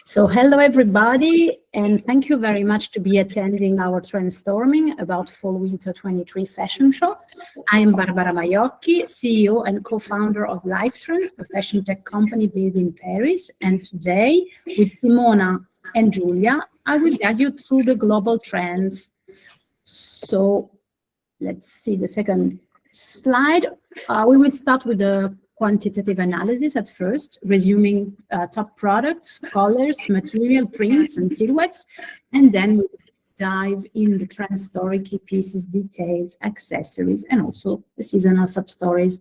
So hello everybody, and thank you very much to be attending our Trendstorming about Fall/Winter 23 fashion show. I am Barbara Maiocchi, CEO and co-founder of Livetrend, a fashion tech company based in Paris. And today, with Simona and Giulia, I will guide you through the global trends. So let's see the second slide. We will start with the quantitative analysis at first, resuming top products, colors, material, prints, and silhouettes, and then we dive in the trend story, key pieces, details, accessories, and also the seasonal sub-stories.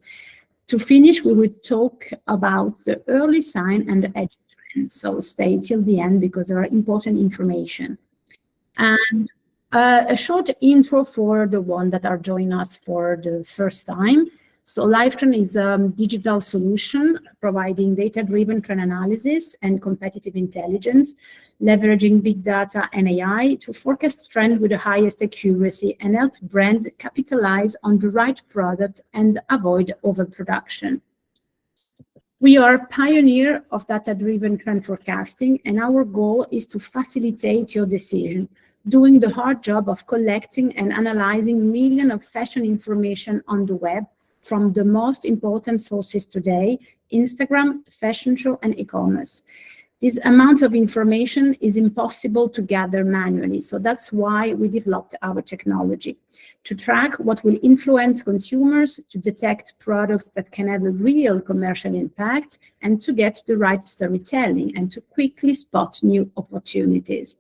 To finish, we will talk about the early sign and the edge trends, so stay till the end because there are important information. And a short intro for the ones that are joining us for the first time. So Livetrend is a digital solution providing data-driven trend analysis and competitive intelligence, leveraging big data and AI to forecast trend with the highest accuracy and help brands capitalize on the right product and avoid overproduction. We are a pioneer of data-driven trend forecasting, and our goal is to facilitate your decision, doing the hard job of collecting and analyzing millions of fashion information on the web, from the most important sources today, Instagram, fashion show, and e-commerce. This amount of information is impossible to gather manually, so that's why we developed our technology, to track what will influence consumers, to detect products that can have a real commercial impact, and to get the right storytelling, and to quickly spot new opportunities.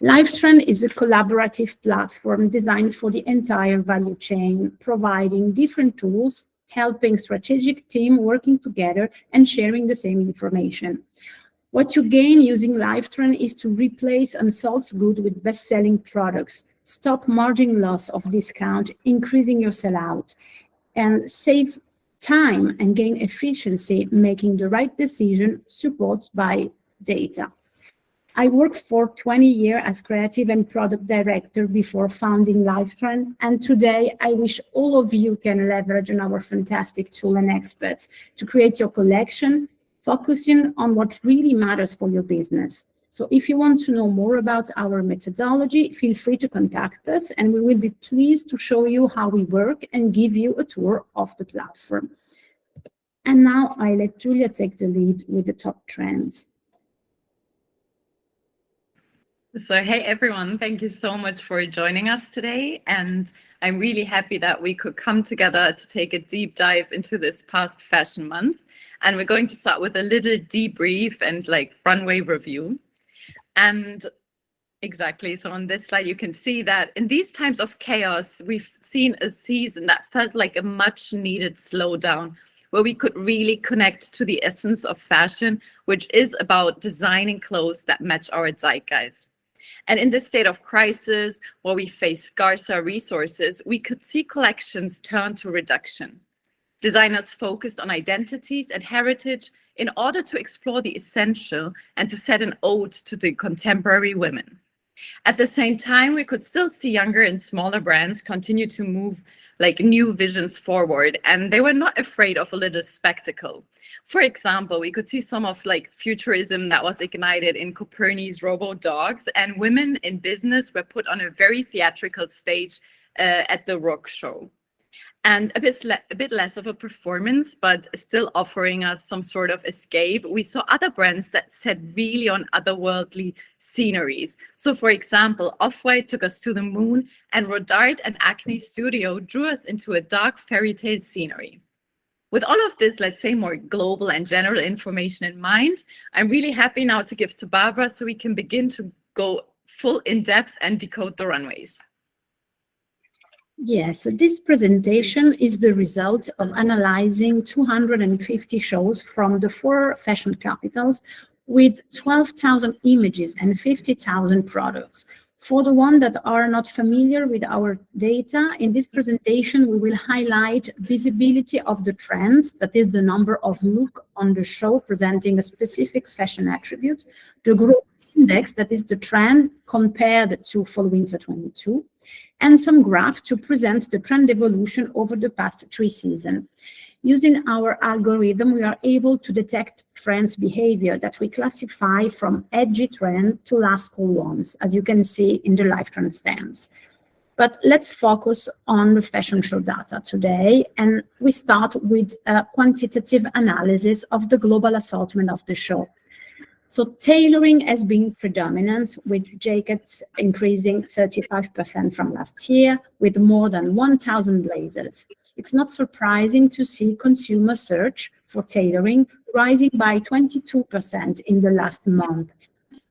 Livetrend is a collaborative platform designed for the entire value chain, providing different tools, helping strategic teams working together and sharing the same information. What you gain using Livetrend is to replace unsold goods with best-selling products, stop margin loss of discount, increasing your sellout, and save time and gain efficiency, making the right decision supported by data. I worked for 20 years as creative and product director before founding Livetrend, and today I wish all of you can leverage on our fantastic tool and experts to create your collection, focusing on what really matters for your business. So if you want to know more about our methodology, feel free to contact us, and we will be pleased to show you how we work and give you a tour of the platform. And now I let Giulia take the lead with the top trends. So, hey everyone, thank you so much for joining us today. And I'm really happy that we could come together to take a deep dive into this past fashion month. And we're going to start with a little debrief and runway review. And exactly, so on this slide, you can see that in these times of chaos, we've seen a season that felt like a much needed slowdown, where we could really connect to the essence of fashion, which is about designing clothes that match our zeitgeist. And in this state of crisis, where we face scarcer resources, we could see collections turn to reduction. Designers focused on identities and heritage in order to explore the essential and to set an ode to the contemporary women. At the same time, we could still see younger and smaller brands continue to move new visions forward, and they were not afraid of a little spectacle. For example, we could see some of futurism that was ignited in Copernic's robo dogs, and women in business were put on a very theatrical stage at the Rock Show. And a bit less of a performance, but still offering us some sort of escape. We saw other brands that set really on otherworldly sceneries. So for example, Off-White took us to the moon, and Rodarte and Acne Studio drew us into a dark fairy tale scenery. With all of this, let's say, more global and general information in mind, I'm really happy now to give to Barbara so we can begin to go full in depth and decode the runways. Yeah, so this presentation is the result of analyzing 250 shows from the 4 fashion capitals with 12,000 images and 50,000 products. For the ones that are not familiar with our data, in this presentation, we will highlight visibility of the trends, that is the number of looks on the show presenting a specific fashion attribute, the growth index, that is the trend compared to Fall/Winter 22, and some graph to present the trend evolution over the past 3 seasons. Using our algorithm, we are able to detect trends behavior that we classify from edgy trend to last cool ones, as you can see in the Livetrend stamps. But let's focus on the fashion show data today, and we start with a quantitative analysis of the global assortment of the show. So tailoring has been predominant, with jackets increasing 35% from last year, with more than 1,000 blazers. It's not surprising to see consumer search for tailoring rising by 22% in the last month.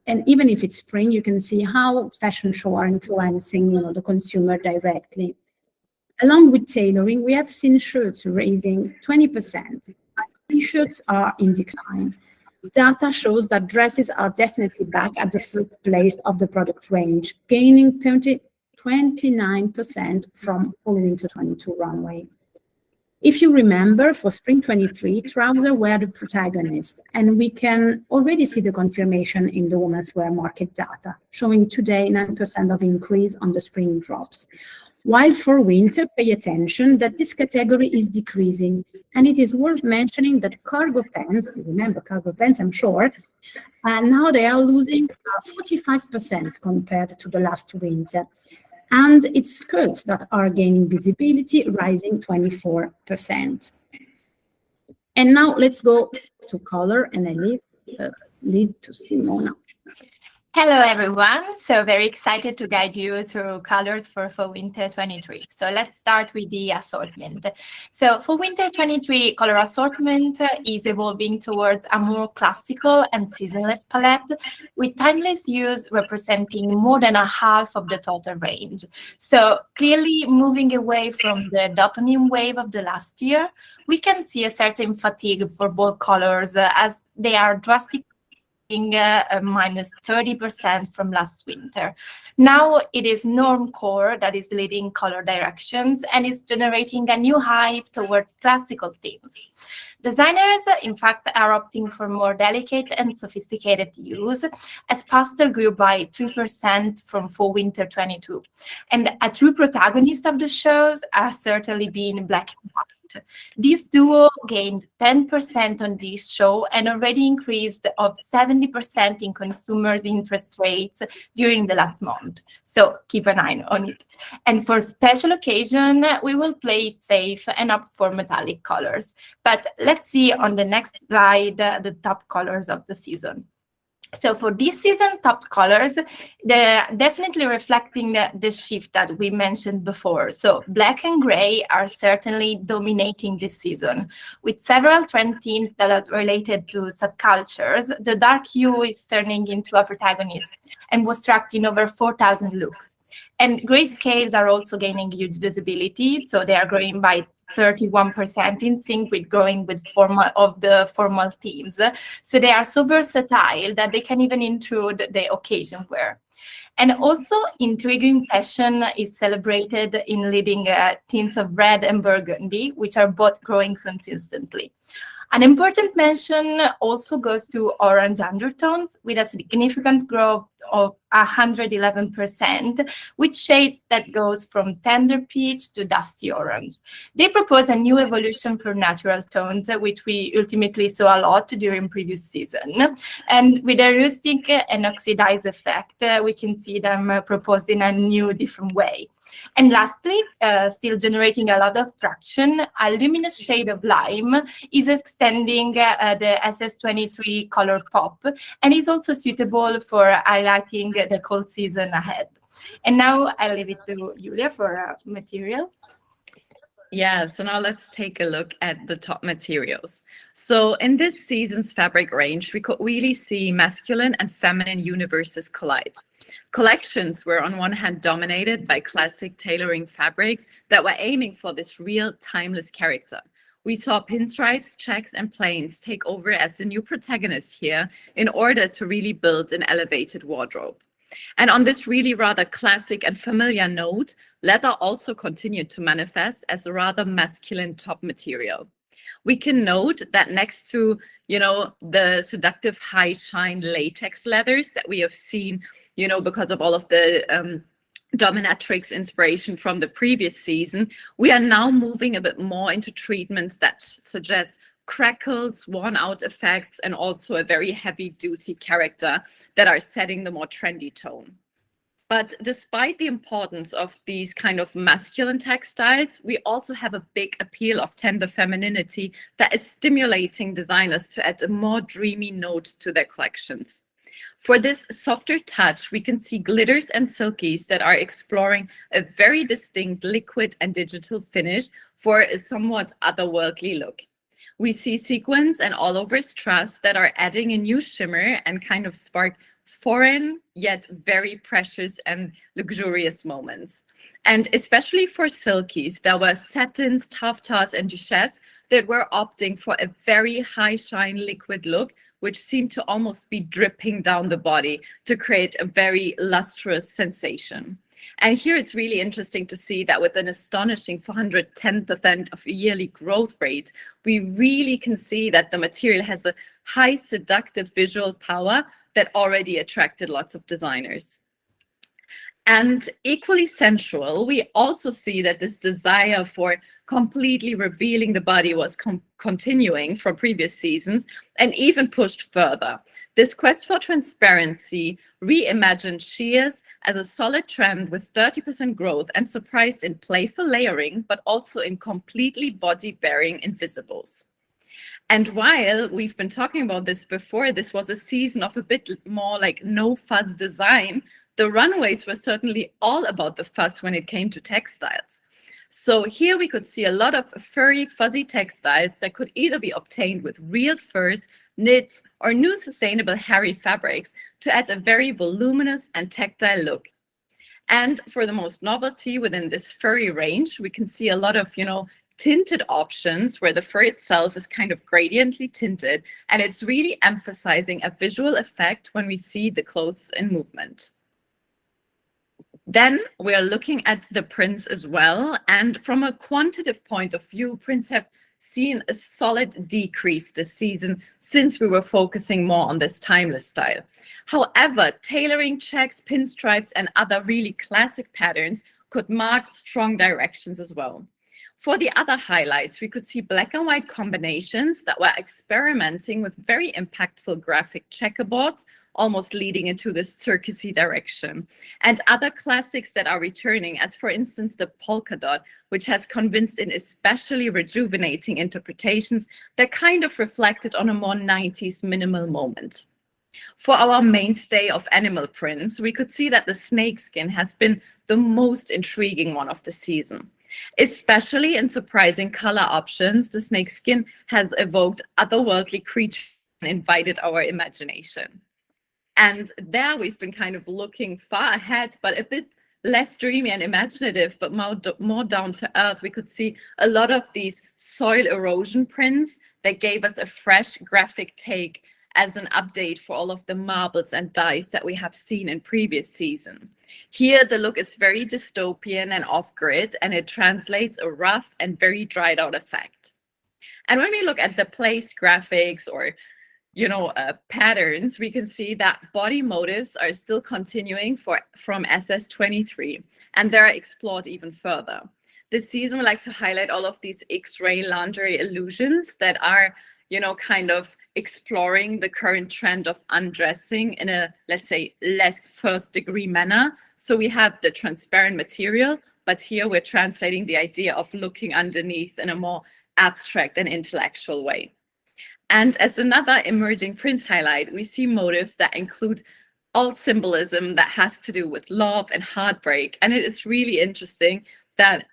And even if it's spring, you can see how fashion shows are influencing, the consumer directly. Along with tailoring, we have seen shirts raising 20%. T-shirts are in decline. Data shows that dresses are definitely back at the first place of the product range, gaining 29% from fall-winter 22 runway. If you remember, for spring 23, trousers were the protagonist, and we can already see the confirmation in the women's wear market data, showing today 9% of increase on the spring drops. While for winter, pay attention that this category is decreasing, and it is worth mentioning that cargo pants, you remember cargo pants, I'm sure, now they are losing 45% compared to the last winter. And it's skirts that are gaining visibility, rising 24%. And now let's go to color, and I leave to Simona. Hello, everyone. So very excited to guide you through colors for Fall/Winter 23. So let's start with the assortment. So for Winter 23, color assortment is evolving towards a more classical and seasonless palette, with timeless hues representing more than a half of the total range. So clearly moving away from the dopamine wave of the last year, we can see a certain fatigue for bold colors as they are drastically minus 30% from last winter. Now it is norm core that is leading color directions and is generating a new hype towards classical themes. Designers, in fact, are opting for more delicate and sophisticated hues, as pastel grew by 3% from fall/winter 22. And a true protagonist of the shows has certainly been black and white. This duo gained 10% on this show and already increased of 70% in consumers' interest rates during the last month. So keep an eye on it. And for special occasion, we will play it safe and opt for metallic colors. But let's see on the next slide the top colors of the season. So for this season, top colors, they're definitely reflecting the shift that we mentioned before. So black and gray are certainly dominating this season. With several trend themes that are related to subcultures, the dark hue is turning into a protagonist and was tracked in over 4,000 looks. And grayscales are also gaining huge visibility, so they are growing by 31% in sync with growing with formal themes. So they are so versatile that they can even intrude the occasion wear. And also intriguing passion is celebrated in leading tints of red and burgundy, which are both growing consistently. An important mention also goes to orange undertones, with a significant growth of 111%, with shades that goes from tender peach to dusty orange. They propose a new evolution for natural tones, which we ultimately saw a lot during previous season. And with a rustic and oxidized effect, we can see them proposed in a new, different way. And lastly, still generating a lot of traction, a luminous shade of lime is extending the SS23 color pop and is also suitable for highlighting the cold season ahead. And now I'll leave it to Julia for materials. Yeah, so now let's take a look at the top materials. So in this season's fabric range, we could really see masculine and feminine universes collide. Collections were on one hand dominated by classic tailoring fabrics that were aiming for this real timeless character. We saw pinstripes, checks, and plains take over as the new protagonist here in order to really build an elevated wardrobe. And on this really rather classic and familiar note, leather also continued to manifest as a rather masculine top material. We can note that next to, the seductive high shine latex leathers that we have seen, because of all of the dominatrix inspiration from the previous season, we are now moving a bit more into treatments that suggest crackles, worn-out effects, and also a very heavy-duty character that are setting the more trendy tone. But despite the importance of these kind of masculine textiles, we also have a big appeal of tender femininity that is stimulating designers to add a more dreamy note to their collections. For this softer touch, we can see glitters and silkies that are exploring a very distinct liquid and digital finish for a somewhat otherworldly look. We see sequins and all-over strass that are adding a new shimmer and kind of spark foreign yet very precious and luxurious moments. And especially for silkies, there were satins, taffetas, and duchesse that were opting for a very high shine liquid look, which seemed to almost be dripping down the body to create a very lustrous sensation. And here it's really interesting to see that with an astonishing 410% of a yearly growth rate, we really can see that the material has a high seductive visual power that already attracted lots of designers. And equally sensual, we also see that this desire for completely revealing the body was continuing from previous seasons and even pushed further. This quest for transparency reimagined sheers as a solid trend with 30% growth and surprised in playful layering, but also in completely body-bearing invisibles. And while we've been talking about this before, this was a season of a bit more like no-fuss design, the runways were certainly all about the fuss when it came to textiles. So here we could see a lot of furry, fuzzy textiles that could either be obtained with real furs, knits, or new sustainable hairy fabrics to add a very voluminous and tactile look. And for the most novelty within this furry range, we can see a lot of, tinted options where the fur itself is kind of gradiently tinted, and it's really emphasizing a visual effect when we see the clothes in movement. Then we are looking at the prints as well. And from a quantitative point of view, prints have seen a solid decrease this season since we were focusing more on this timeless style. However, tailoring, checks, pinstripes, and other really classic patterns could mark strong directions as well. For the other highlights, we could see black and white combinations that were experimenting with very impactful graphic checkerboards, almost leading into this circusy direction. And other classics that are returning, as for instance, the polka dot, which has convinced in especially rejuvenating interpretations that kind of reflected on a more 90s minimal moment. For our mainstay of animal prints, we could see that the snakeskin has been the most intriguing one of the season. Especially in surprising color options, the snakeskin has evoked otherworldly creatures and invited our imagination. And there we've been kind of looking far ahead, but a bit less dreamy and imaginative, but more down to earth. We could see a lot of these soil erosion prints that gave us a fresh graphic take as an update for all of the marbles and dyes that we have seen in previous season. Here, the look is very dystopian and off-grid, and it translates a rough and very dried out effect. And when we look at the placed graphics or patterns, we can see that body motifs are still continuing from SS23, and they're explored even further. This season, we like to highlight all of these X-ray lingerie illusions that are, kind of exploring the current trend of undressing in a, let's say, less first-degree manner. So we have the transparent material, but here we're translating the idea of looking underneath in a more abstract and intellectual way. And as another emerging print highlight, we see motifs that include all symbolism that has to do with love and heartbreak. And it is really interesting that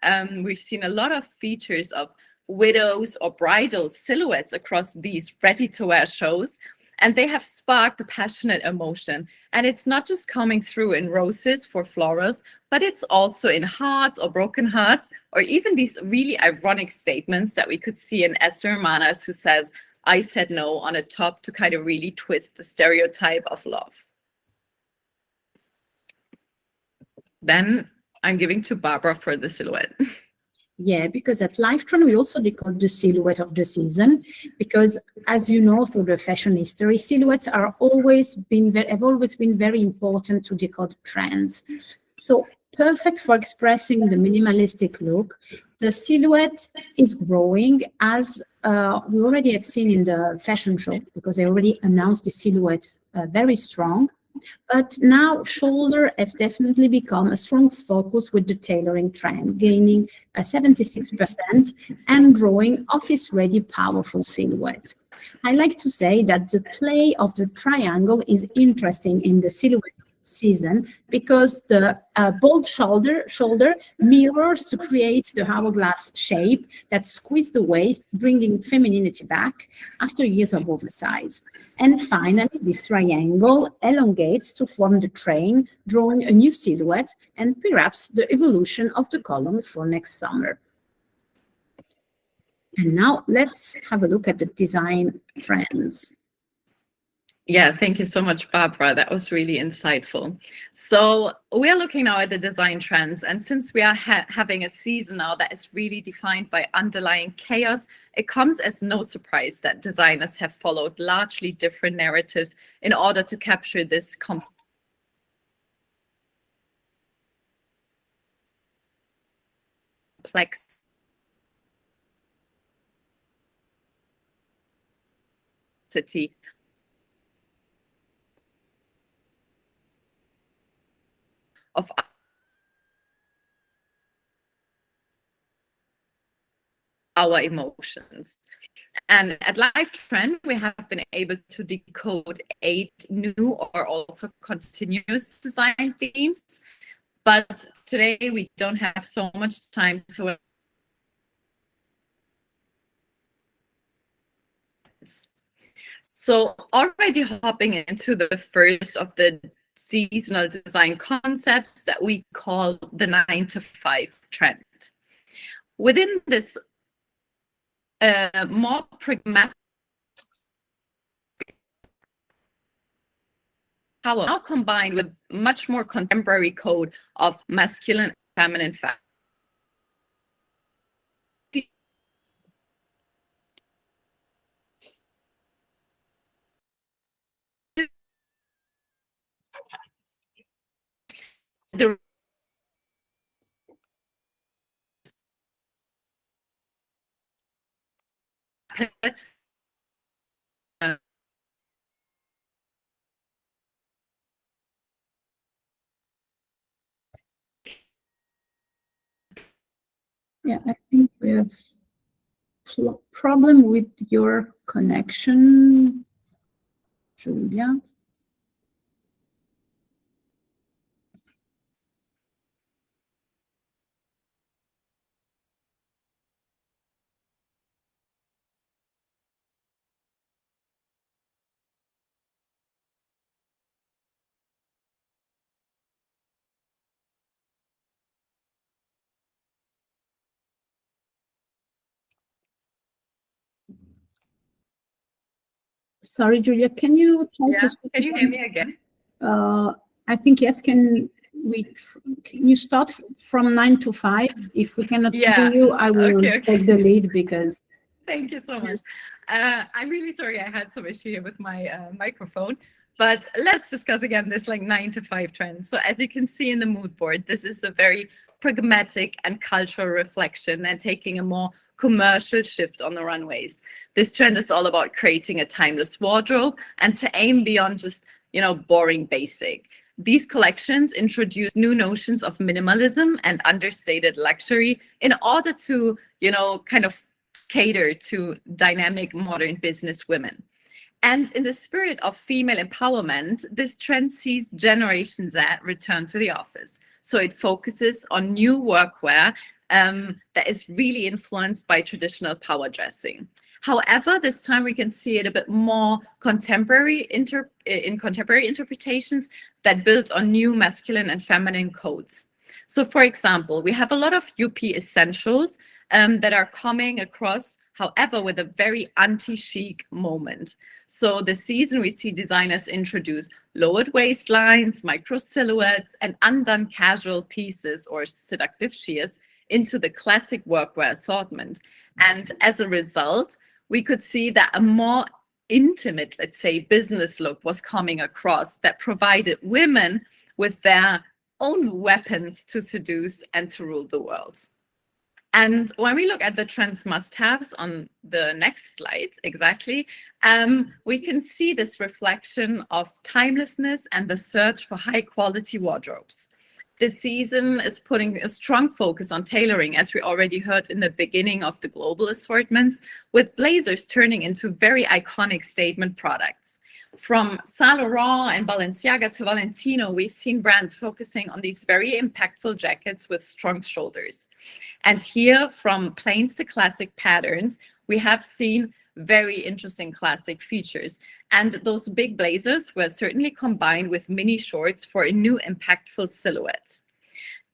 we've seen a lot of features of widows or bridal silhouettes across these ready-to-wear shows, and they have sparked a passionate emotion. And it's not just coming through in roses for florals, but it's also in hearts or broken hearts, or even these really ironic statements that we could see in Esther Manas, who says, "I said no" on a top to kind of really twist the stereotype of love. Then I'm giving to Barbara for the silhouette. Yeah, because at Livetrend, we also decode the silhouette of the season, because as you know, through the fashion history, silhouettes have always been very important to decode trends. So perfect for expressing the minimalistic look. The silhouette is growing, as we already have seen in the fashion show, because they already announced the silhouette very strong. But now shoulder have definitely become a strong focus with the tailoring trend, gaining 76% and drawing office-ready, powerful silhouettes. I like to say that the play of the triangle is interesting in the silhouette season, because the bold shoulder mirrors to create the hourglass shape that squeezes the waist, bringing femininity back after years of oversize. And finally, this triangle elongates to form the train, drawing a new silhouette and perhaps the evolution of the column for next summer. And now let's have a look at the design trends. Yeah, thank you so much, Barbara. That was really insightful. So we are looking now at the design trends, and since we are having a season now that is really defined by underlying chaos, it comes as no surprise that designers have followed largely different narratives in order to capture this complexity of our emotions. And at Livetrend, we have been able to decode 8 new or also continuous design themes. But today we don't have so much time, so already hopping into the first of the seasonal design concepts that we call the 9-to-5 trend. Within this more pragmatic power, now combined with much more contemporary code of masculine and feminine fabric. Yeah, I think we have a problem with your connection, Julia. Sorry, Julia, can you try to speak? Can you hear me again? I think yes. Can you start from 9 to 5? If we cannot hear you, I will take the lead, because. Thank you so much. I'm really sorry I had some issue here with my microphone, but let's discuss again this 9-to-5 trend. So as you can see in the mood board, this is a very pragmatic and cultural reflection and taking a more commercial shift on the runways. This trend is all about creating a timeless wardrobe and to aim beyond just, boring basic. These collections introduce new notions of minimalism and understated luxury in order to, kind of cater to dynamic modern business women. And in the spirit of female empowerment, this trend sees Generation Z return to the office. So it focuses on new workwear that is really influenced by traditional power dressing. However, this time we can see it a bit more contemporary in contemporary interpretations that build on new masculine and feminine codes. So for example, we have a lot of UP essentials that are coming across, however, with a very anti-chic moment. So this season we see designers introduce lowered waistlines, micro silhouettes, and undone casual pieces or seductive sheers into the classic workwear assortment. And as a result, we could see that a more intimate, let's say, business look was coming across that provided women with their own weapons to seduce and to rule the world. And when we look at the trends must-haves on the next slide, exactly, we can see this reflection of timelessness and the search for high-quality wardrobes. This season is putting a strong focus on tailoring, as we already heard in the beginning of the global assortments, with blazers turning into very iconic statement products. From Saint Laurent and Balenciaga to Valentino, we've seen brands focusing on these very impactful jackets with strong shoulders. And here, from plains to classic patterns, we have seen very interesting classic features. And those big blazers were certainly combined with mini shorts for a new impactful silhouette.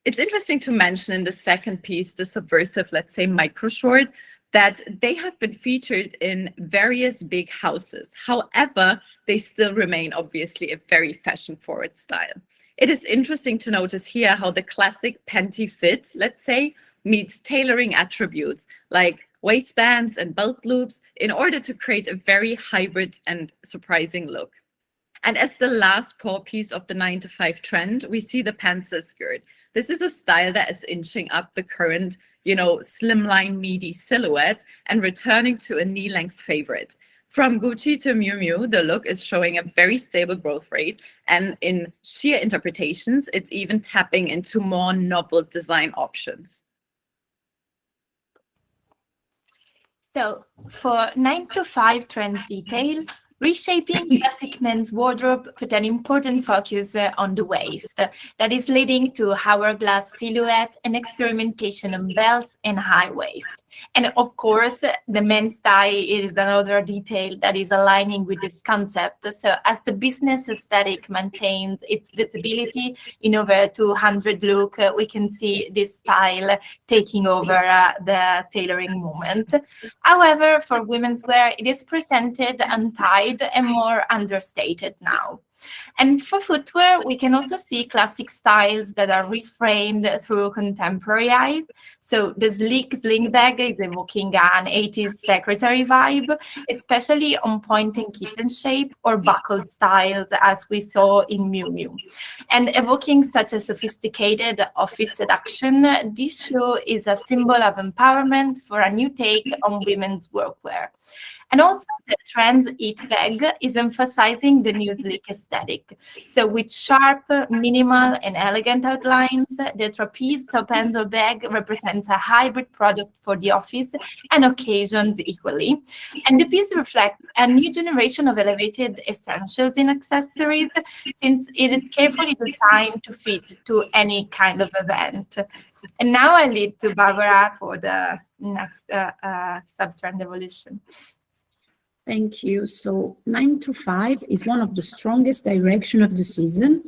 It's interesting to mention in the second piece, the subversive, let's say, micro short, that they have been featured in various big houses. However, they still remain obviously a very fashion-forward style. It is interesting to notice here how the classic panty fit, let's say, meets tailoring attributes like waistbands and belt loops in order to create a very hybrid and surprising look. And as the last core piece of the 9-to-5 trend, we see the pencil skirt. This is a style that is inching up the current, slimline, meaty silhouette and returning to a knee-length favorite. From Gucci to Miu Miu, the look is showing a very stable growth rate, and in sheer interpretations, it's even tapping into more novel design options. So for 9-to-5 trends detail, reshaping classic men's wardrobe put an important focus on the waist. That is leading to hourglass silhouettes and experimentation on belts and high waist. And of course, the men's tie is another detail that is aligning with this concept. So as the business aesthetic maintains its visibility in over 200 look, we can see this style taking over the tailoring moment. However, for women's wear, it is presented untied and more understated now. And for footwear, we can also see classic styles that are reframed through contemporary eyes. So the sleek sling bag is evoking an 80s secretary vibe, especially on point and kitten shape or buckled styles, as we saw in Miu Miu. And evoking such a sophisticated office seduction, this shoe is a symbol of empowerment for a new take on women's workwear. And also the trend's eat leg is emphasizing the new sleek aesthetic. So with sharp, minimal, and elegant outlines, the trapeze top handle bag represents a hybrid product for the office and occasions equally. And the piece reflects a new generation of elevated essentials in accessories, since it is carefully designed to fit to any kind of event. And now I leave to Barbara for the next sub-trend evolution. Thank you. So 9-to-5 is one of the strongest directions of the season,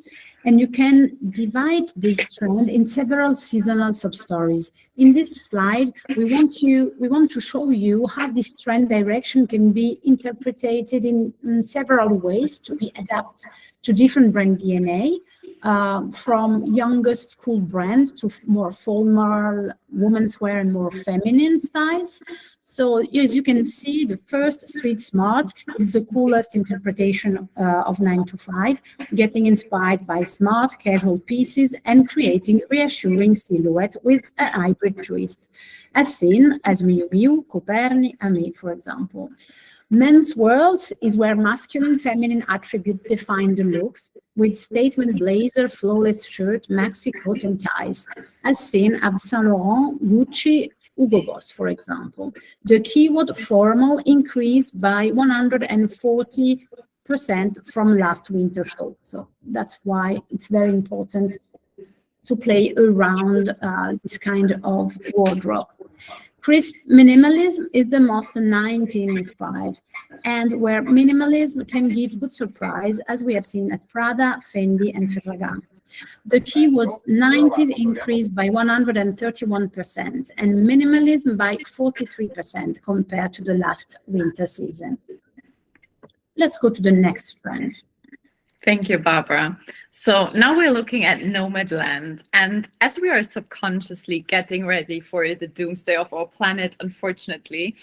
and you can divide this trend in several seasonal sub-stories. In this slide, we want to show you how this trend direction can be interpreted in several ways to be adapted to different brand DNA. From youngest cool brands to more formal women's wear and more feminine styles. So as you can see, the first Street Smart is the coolest interpretation of 9-to-5, getting inspired by smart casual pieces and creating reassuring silhouette with a hybrid twist, as seen as Miu Miu, Coperni, Ami, for example. Men's world is where masculine feminine attributes define the looks, with statement blazer, flawless shirt, maxi coat and ties, as seen at Saint Laurent, Gucci, Hugo Boss, for example. The keyword formal increased by 140% from last winter show. So that's why it's very important to play around this kind of wardrobe. Crisp minimalism is the most 90s inspired, and where minimalism can give good surprise, as we have seen at Prada, Fendi, and Ferragamo. The keyword 90s increased by 131% and minimalism by 43% compared to the last winter season. Let's go to the next trend. Thank you, Barbara. So now we're looking at Nomadland. And as we are subconsciously getting ready for the doomsday of our planet, unfortunately,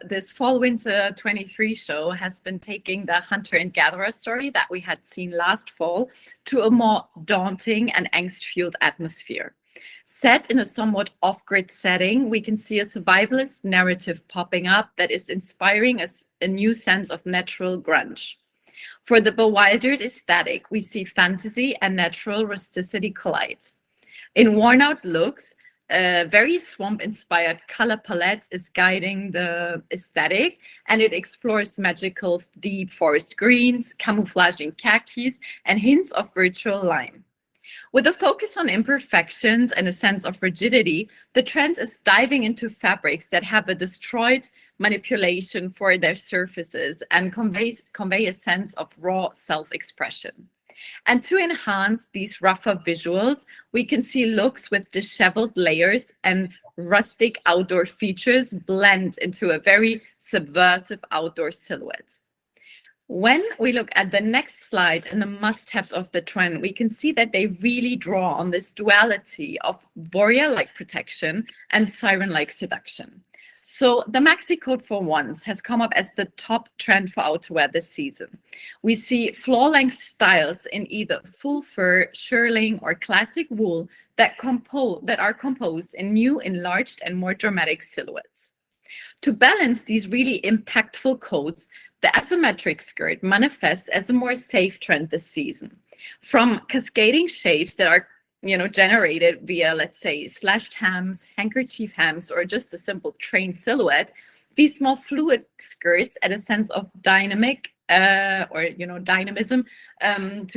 this Fall-Winter 23 show has been taking the hunter and gatherer story that we had seen last fall to a more daunting and angst-fueled atmosphere. Set in a somewhat off-grid setting, we can see a survivalist narrative popping up that is inspiring a new sense of natural grunge. For the bewildered aesthetic, we see fantasy and natural rusticity collide. In worn-out looks, a very swamp-inspired color palette is guiding the aesthetic, and it explores magical deep forest greens, camouflaging khakis, and hints of virtual lime. With a focus on imperfections and a sense of rigidity, the trend is diving into fabrics that have a destroyed manipulation for their surfaces and convey a sense of raw self-expression. And to enhance these rougher visuals, we can see looks with disheveled layers and rustic outdoor features blend into a very subversive outdoor silhouette. When we look at the next slide and the must-haves of the trend, we can see that they really draw on this duality of warrior-like protection and siren-like seduction. So the maxi coat for once has come up as the top trend for outerwear this season. We see floor-length styles in either full fur, shearling, or classic wool that are composed in new, enlarged, and more dramatic silhouettes. To balance these really impactful coats, the asymmetric skirt manifests as a more safe trend this season. From cascading shapes that are generated via, let's say, slashed hems, handkerchief hems, or just a simple train silhouette, these more fluid skirts add a sense of dynamism to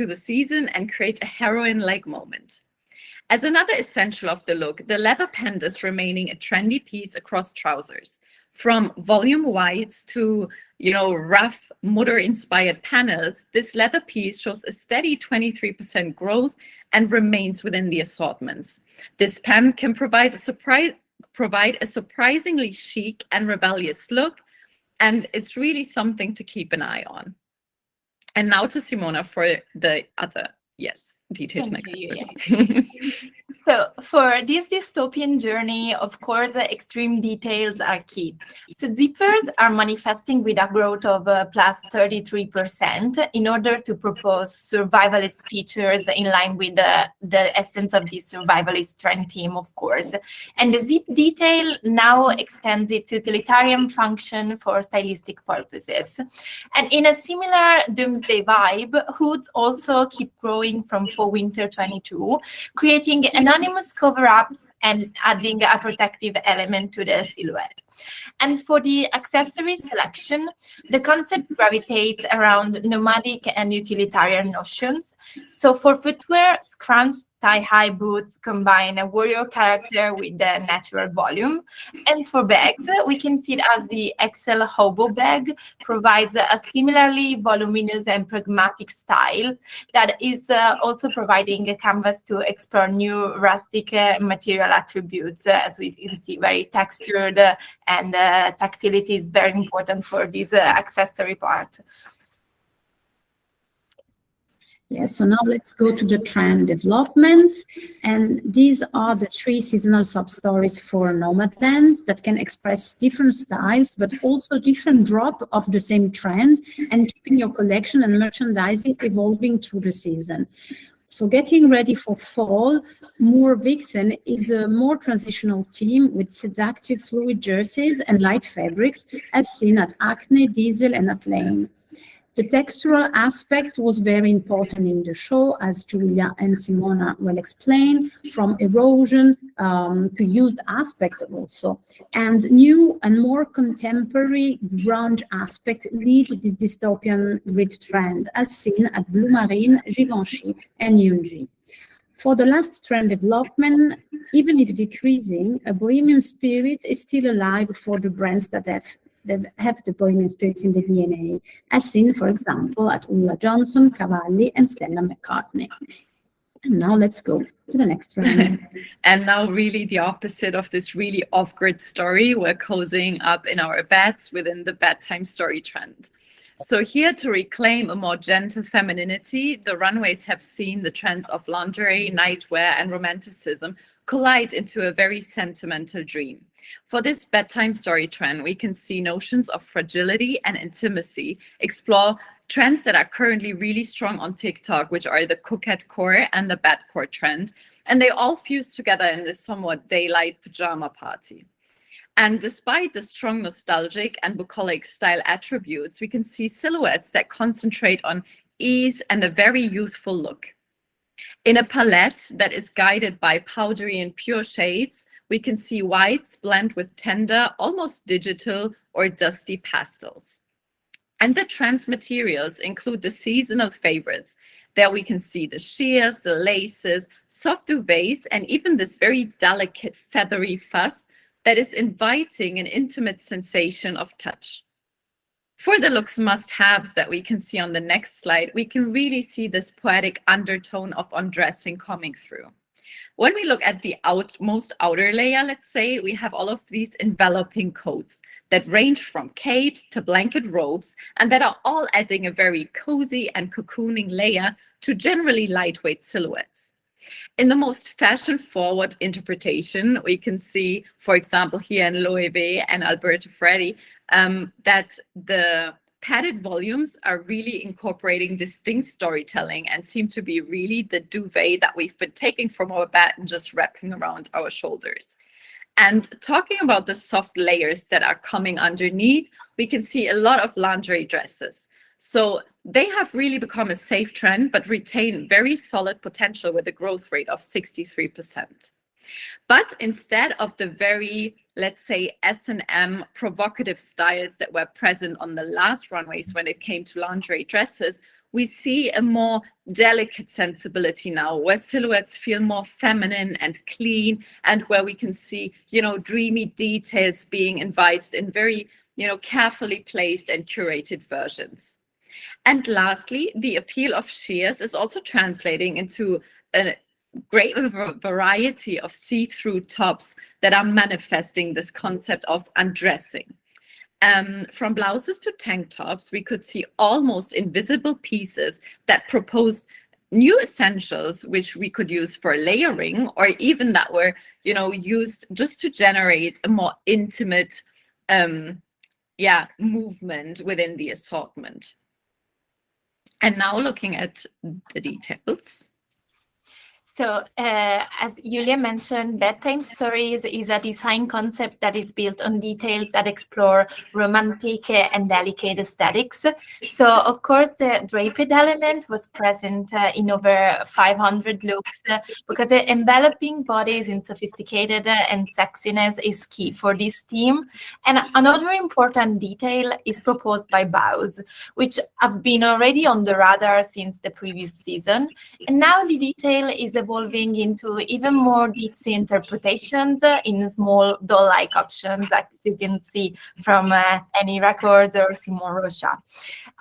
the season and create a heroine-like moment. As another essential of the look, the leather pant is remaining a trendy piece across trousers. From volume whites to, rough mudder-inspired panels, this leather piece shows a steady 23% growth and remains within the assortments. This pant can provide a surprisingly chic and rebellious look, and it's really something to keep an eye on. And now to Simona for the other details next. So for this dystopian journey, of course, the extreme details are key. So zippers are manifesting with a growth of plus 33% in order to propose survivalist features in line with the essence of this survivalist trend theme, of course. And the zip detail now extends its utilitarian function for stylistic purposes. And in a similar doomsday vibe, hoods also keep growing from Fall-Winter 22, creating anonymous cover-ups and adding a protective element to the silhouette. And for the accessory selection, the concept gravitates around nomadic and utilitarian notions. So for footwear, scrunched thigh-high boots combine a warrior character with the natural volume. And for bags, we can see it as the XL hobo bag provides a similarly voluminous and pragmatic style that is also providing a canvas to explore new rustic material attributes, as we can see, very textured, and tactility is very important for this accessory part. Yes, so now let's go to the trend developments. And these are the 3 seasonal sub-stories for Nomadland that can express different styles, but also different drop of the same trend, and keeping your collection and merchandising evolving through the season. So getting ready for fall, Moor Vixen is a more transitional theme with seductive fluid jerseys and light fabrics, as seen at Acne, Diesel, and at Lane. The textural aspect was very important in the show, as Julia and Simona will explain, from erosion to used aspects also. And new and more contemporary grunge aspect lead this dystopian grid trend, as seen at Blue Marine, Givenchy, and Yunji. For the last trend development, even if decreasing, a bohemian spirit is still alive for the brands that have the bohemian spirit in the DNA, as seen, for example, at Ulla Johnson, Cavalli, and Stella McCartney. And now let's go to the next trend. And now really the opposite of this really off-grid story, we're cozying up in our beds within the bedtime story trend. So here, to reclaim a more gentle femininity, the runways have seen the trends of lingerie, nightwear, and romanticism collide into a very sentimental dream. For this bedtime story trend, we can see notions of fragility and intimacy explore trends that are currently really strong on TikTok, which are the coquette core and the bedcore trend. And they all fuse together in this somewhat daylight pajama party. And despite the strong nostalgic and bucolic style attributes, we can see silhouettes that concentrate on ease and a very youthful look. In a palette that is guided by powdery and pure shades, we can see whites blend with tender, almost digital or dusty pastels. And the trends materials include the seasonal favorites. There we can see the sheers, the laces, soft duvets, and even this very delicate feathery fuzz that is inviting an intimate sensation of touch. For the looks must-haves that we can see on the next slide, we can really see this poetic undertone of undressing coming through. When we look at the most outer layer, let's say, we have all of these enveloping coats that range from capes to blanket robes, and that are all adding a very cozy and cocooning layer to generally lightweight silhouettes. In the most fashion-forward interpretation, we can see, for example, here in Loewe and Alberto Ferretti, that the padded volumes are really incorporating distinct storytelling and seem to be really the duvet that we've been taking from our bed and just wrapping around our shoulders. And talking about the soft layers that are coming underneath, we can see a lot of lingerie dresses. So they have really become a safe trend, but retain very solid potential with a growth rate of 63%. But instead of the very, let's say, S&M provocative styles that were present on the last runways when it came to lingerie dresses, we see a more delicate sensibility now, where silhouettes feel more feminine and clean, and where we can see, dreamy details being invited in very, carefully placed and curated versions. And lastly, the appeal of sheers is also translating into a great variety of see-through tops that are manifesting this concept of undressing. From blouses to tank tops, we could see almost invisible pieces that proposed new essentials, which we could use for layering, or even that were, used just to generate a more intimate, movement within the assortment. And now looking at the details. So as Julia mentioned, bedtime stories is a design concept that is built on details that explore romantic and delicate aesthetics. So of course, the draped element was present in over 500 looks because the enveloping bodies in sophisticated and sexiness is key for this theme. And another important detail is proposed by bows, which have been already on the radar since the previous season. And now the detail is evolving into even more ditzy interpretations in small doll-like options, as you can see from Annie Records or Simon Rocha.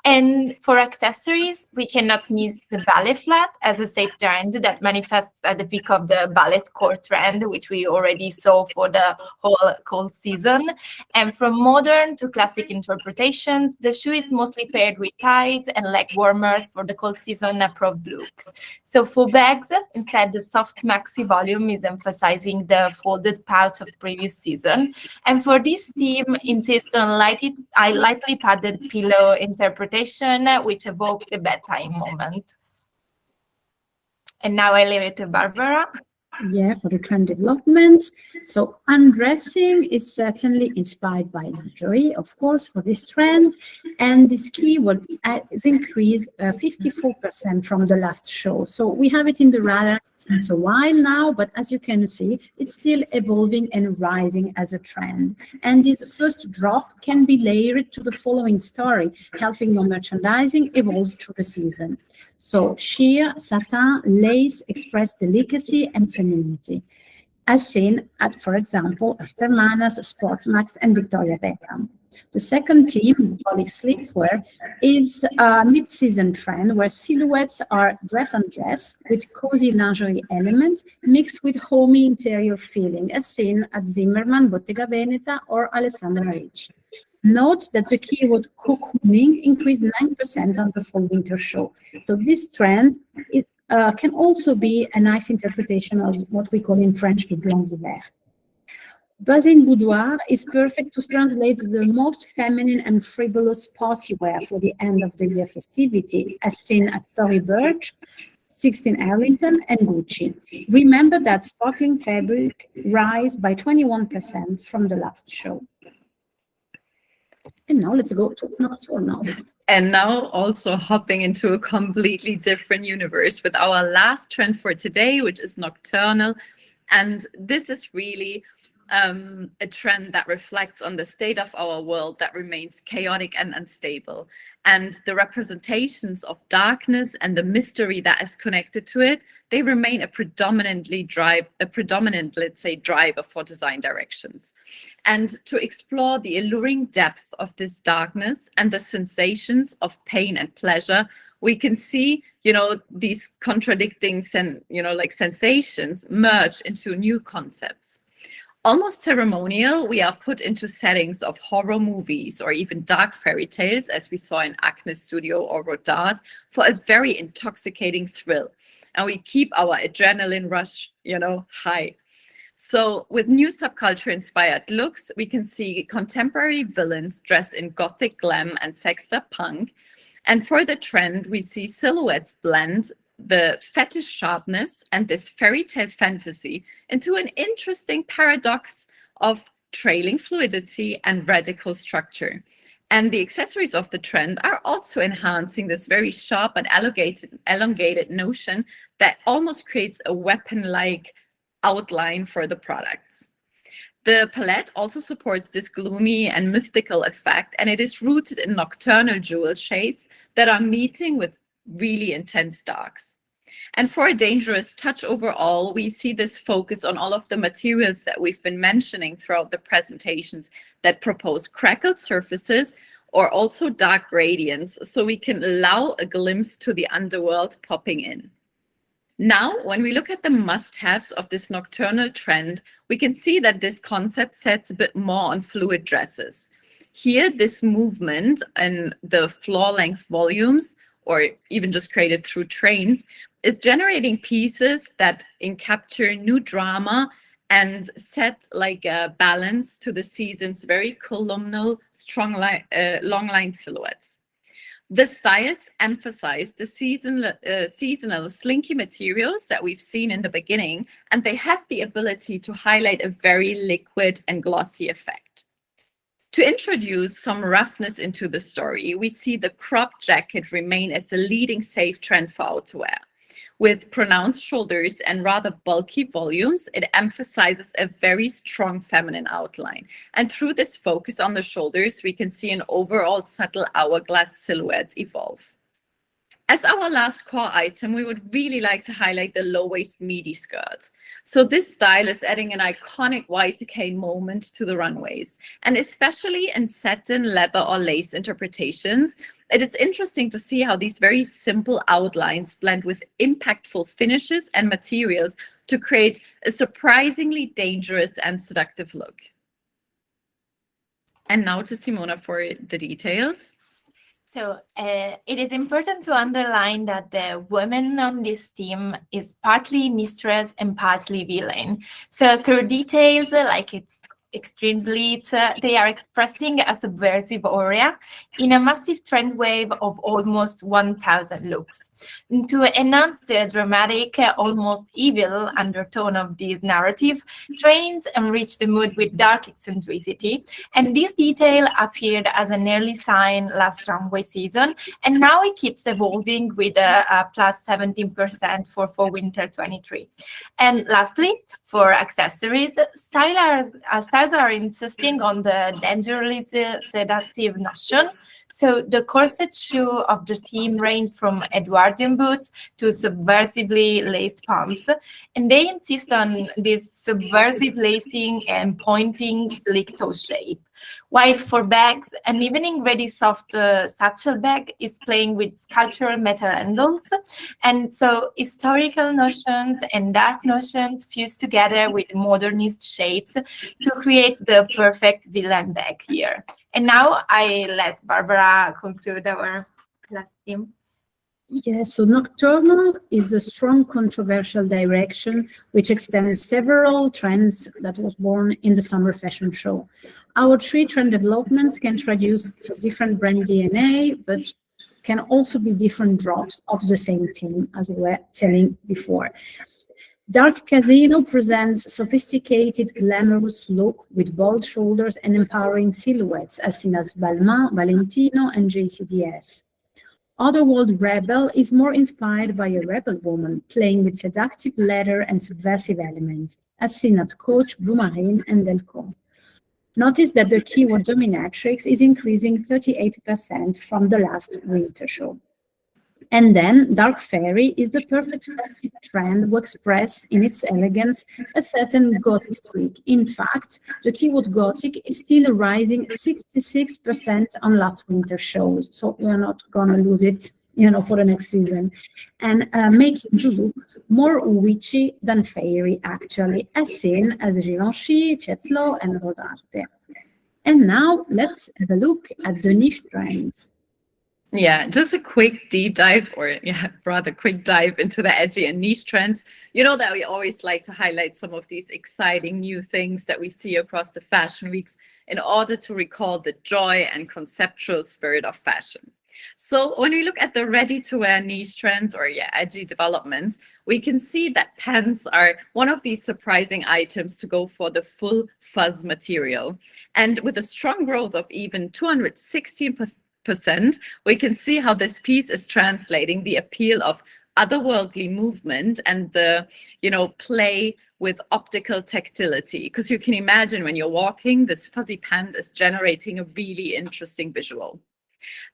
And for accessories, we cannot miss the ballet flat as a safe trend that manifests at the peak of the ballet core trend, which we already saw for the whole cold season. And from modern to classic interpretations, the shoe is mostly paired with tights and leg warmers for the cold season approved look. So for bags, instead, the soft maxi volume is emphasizing the folded pouch of previous season. And for this theme, insist on lightly padded pillow interpretation, which evoke the bedtime moment. And now I leave it to Barbara. Yeah, for the trend developments. So undressing is certainly inspired by lingerie, of course, for this trend. And this keyword has increased 54% from the last show. So we have it in the radar since a while now, but as you can see, it's still evolving and rising as a trend. And this first drop can be layered to the following story, helping your merchandising evolve through the season. So sheer, satin, lace express delicacy and femininity, as seen at, for example, Esther Mana's, Sportmax, and Victoria Beckham. The second theme, bucolic sleepwear, is a mid-season trend where silhouettes are dress-on-dress with cozy lingerie elements mixed with homey interior feeling, as seen at Zimmermann, Bottega Veneta, or Alessandra Ricci. Note that the keyword cocooning increased 9% on the fall-winter show. So this trend can also be a nice interpretation of what we call in French the blanc d'hiver. Buzzing boudoir is perfect to translate the most feminine and frivolous party wear for the end of the year festivity, as seen at Tory Burch, 16 Arlington, and Gucci. Remember that sparkling fabric rise by 21% from the last show. And now let's go to Nocturnal. And now also hopping into a completely different universe with our last trend for today, which is Nocturnal. And this is really a trend that reflects on the state of our world that remains chaotic and unstable. And the representations of darkness and the mystery that is connected to it, they remain a predominant, let's say, driver for design directions. And to explore the alluring depth of this darkness and the sensations of pain and pleasure, we can see, these contradicting, sensations merge into new concepts. Almost ceremonial, we are put into settings of horror movies or even dark fairy tales, as we saw in Acne Studio or Rodard, for a very intoxicating thrill. And we keep our adrenaline rush, high. So with new subculture-inspired looks, we can see contemporary villains dressed in gothic glam and sexed up punk. And for the trend, we see silhouettes blend the fetish sharpness and this fairy tale fantasy into an interesting paradox of trailing fluidity and radical structure. And the accessories of the trend are also enhancing this very sharp and elongated notion that almost creates a weapon-like outline for the products. The palette also supports this gloomy and mystical effect, and it is rooted in nocturnal jewel shades that are meeting with really intense darks. And for a dangerous touch overall, we see this focus on all of the materials that we've been mentioning throughout the presentations that propose crackled surfaces or also dark gradients, so we can allow a glimpse to the underworld popping in. Now, when we look at the must-haves of this nocturnal trend, we can see that this concept sets a bit more on fluid dresses. Here, this movement and the floor-length volumes, or even just created through trains, is generating pieces that capture new drama and set like a balance to the season's very columnal, long line silhouettes. The styles emphasize the seasonal slinky materials that we've seen in the beginning, and they have the ability to highlight a very liquid and glossy effect. To introduce some roughness into the story, we see the crop jacket remain as a leading safe trend for outerwear. With pronounced shoulders and rather bulky volumes, it emphasizes a very strong feminine outline. And through this focus on the shoulders, we can see an overall subtle hourglass silhouette evolve. As our last core item, we would really like to highlight the low-waist midi skirt. So this style is adding an iconic Y2K moment to the runways. And especially in satin, leather, or lace interpretations, it is interesting to see how these very simple outlines blend with impactful finishes and materials to create a surprisingly dangerous and seductive look. And now to Simona for the details. So it is important to underline that the woman on this team is partly mistress and partly villain. So through details like its extreme slits, they are expressing a subversive aura in a massive trend wave of almost 1,000 looks. And to enhance the dramatic, almost evil undertone of this narrative, trains enrich the mood with dark eccentricity. And this detail appeared as an early sign last runway season, and now it keeps evolving with a plus 17% for fall-winter 23. And lastly, for accessories, styles are insisting on the dangerously seductive notion. So the corset shoe of the team range from Edwardian boots to subversively laced pumps, and they insist on this subversive lacing and pointing slick toe shape. While for bags, an evening-ready soft satchel bag is playing with sculptural metal handles, and so historical notions and dark notions fuse together with modernist shapes to create the perfect villain bag here. And now I let Barbara conclude our last theme. Yeah, so Nocturnal is a strong controversial direction which extends several trends that was born in the summer fashion show. Our 3 trend developments can traduce different brand DNA, but can also be different drops of the same theme, as we were telling before. Dark Casino presents sophisticated, glamorous look with bold shoulders and empowering silhouettes, as seen as Balmain, Valentino, and JCDS. Otherworld Rebel is more inspired by a rebel woman, playing with seductive leather and subversive elements, as seen at Coach, Blue Marine, and Delco. Notice that the keyword dominatrix is increasing 38% from the last winter show. And then Dark Fairy is the perfect festive trend to express in its elegance a certain Gothic streak. In fact, the keyword Gothic is still rising 66% on last winter shows, so we are not going to lose it, for the next season, and making the look more witchy than fairy, actually, as seen as Givenchy, Chetlo, and Rodarte. And now let's have a look at the niche trends. Yeah, just a quick deep dive, or rather quick dive into the edgy and niche trends. You know that we always like to highlight some of these exciting new things that we see across the fashion weeks in order to recall the joy and conceptual spirit of fashion. So when we look at the ready-to-wear niche trends, or edgy developments, we can see that pants are one of these surprising items to go for the full fuzz material. And with a strong growth of even 216%, we can see how this piece is translating the appeal of otherworldly movement and the, play with optical tactility. Because you can imagine when you're walking, this fuzzy pant is generating a really interesting visual.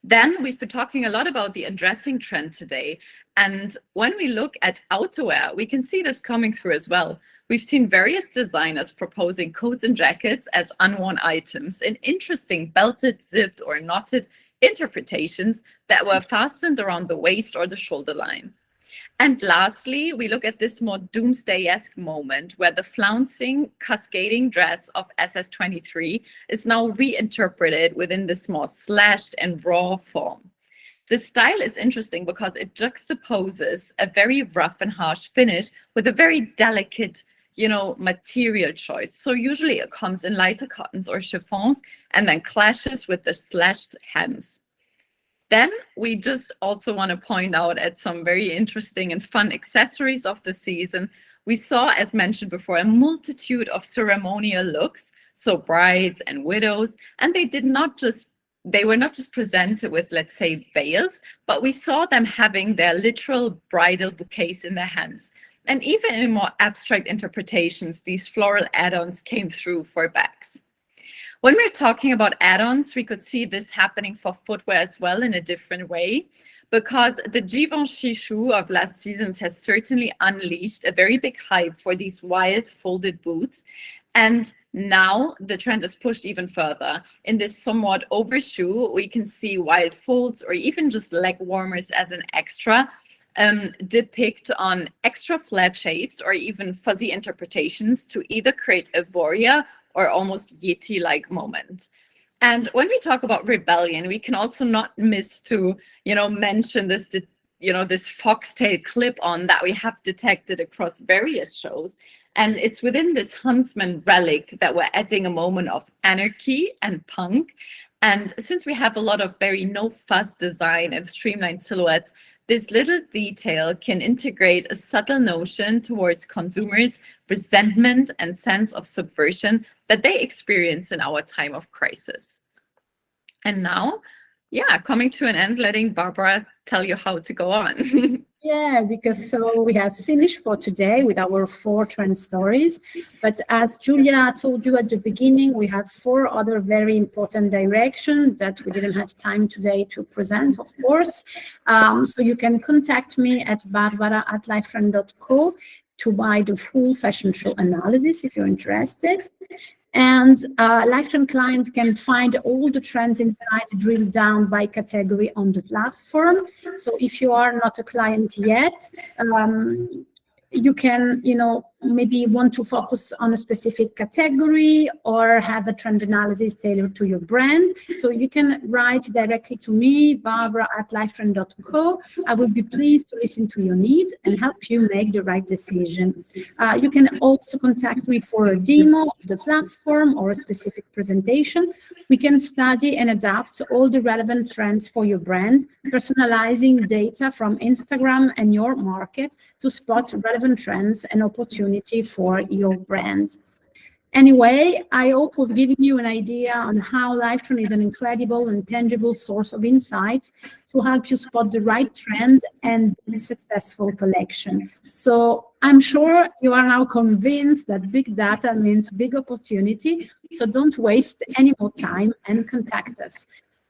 Then we've been talking a lot about the undressing trend today. And when we look at outerwear, we can see this coming through as well. We've seen various designers proposing coats and jackets as unworn items in interesting belted, zipped, or knotted interpretations that were fastened around the waist or the shoulder line. And lastly, we look at this more doomsday-esque moment where the flouncing, cascading dress of SS23 is now reinterpreted within this more slashed and raw form. The style is interesting because it juxtaposes a very rough and harsh finish with a very delicate, material choice. So usually it comes in lighter cottons or chiffons and then clashes with the slashed hems. Then we just also want to point out at some very interesting and fun accessories of the season. We saw, as mentioned before, a multitude of ceremonial looks, so brides and widows, and they were not just presented with, let's say, veils, but we saw them having their literal bridal bouquets in their hands. And even in more abstract interpretations, these floral add-ons came through for bags. When we're talking about add-ons, we could see this happening for footwear as well in a different way, because the Givenchy shoe of last season has certainly unleashed a very big hype for these wild folded boots. And now the trend is pushed even further. In this somewhat overshoe, we can see wild folds or even just leg warmers as an extra, depict on extra flat shapes or even fuzzy interpretations to either create a warrior or almost Yeti-like moment. And when we talk about rebellion, we can also not miss to, mention this, this foxtail clip-on that we have detected across various shows. And it's within this huntsman relic that we're adding a moment of anarchy and punk. And since we have a lot of very no-fuss design and streamlined silhouettes, this little detail can integrate a subtle notion towards consumers' resentment and sense of subversion that they experience in our time of crisis. And now, coming to an end, letting Barbara tell you how to go on. Yeah, because so we have finished for today with our 4 trend stories. But as Julia told you at the beginning, we have 4 other very important directions that we didn't have time today to present, of course. So you can contact me at barbara@livetrend.co to buy the full fashion show analysis if you're interested. And Livetrend clients can find all the trends inside drilled down by category on the platform. So if you are not a client yet, you can, maybe want to focus on a specific category or have a trend analysis tailored to your brand. So you can write directly to me, Barbara@livetrend.co. I will be pleased to listen to your need and help you make the right decision. You can also contact me for a demo of the platform or a specific presentation. We can study and adapt all the relevant trends for your brand, personalizing data from Instagram and your market to spot relevant trends and opportunity for your brand. Anyway, I hope we've given you an idea on how Livetrend is an incredible and tangible source of insight to help you spot the right trends and build a successful collection. So I'm sure you are now convinced that big data means big opportunity. So don't waste any more time and contact us.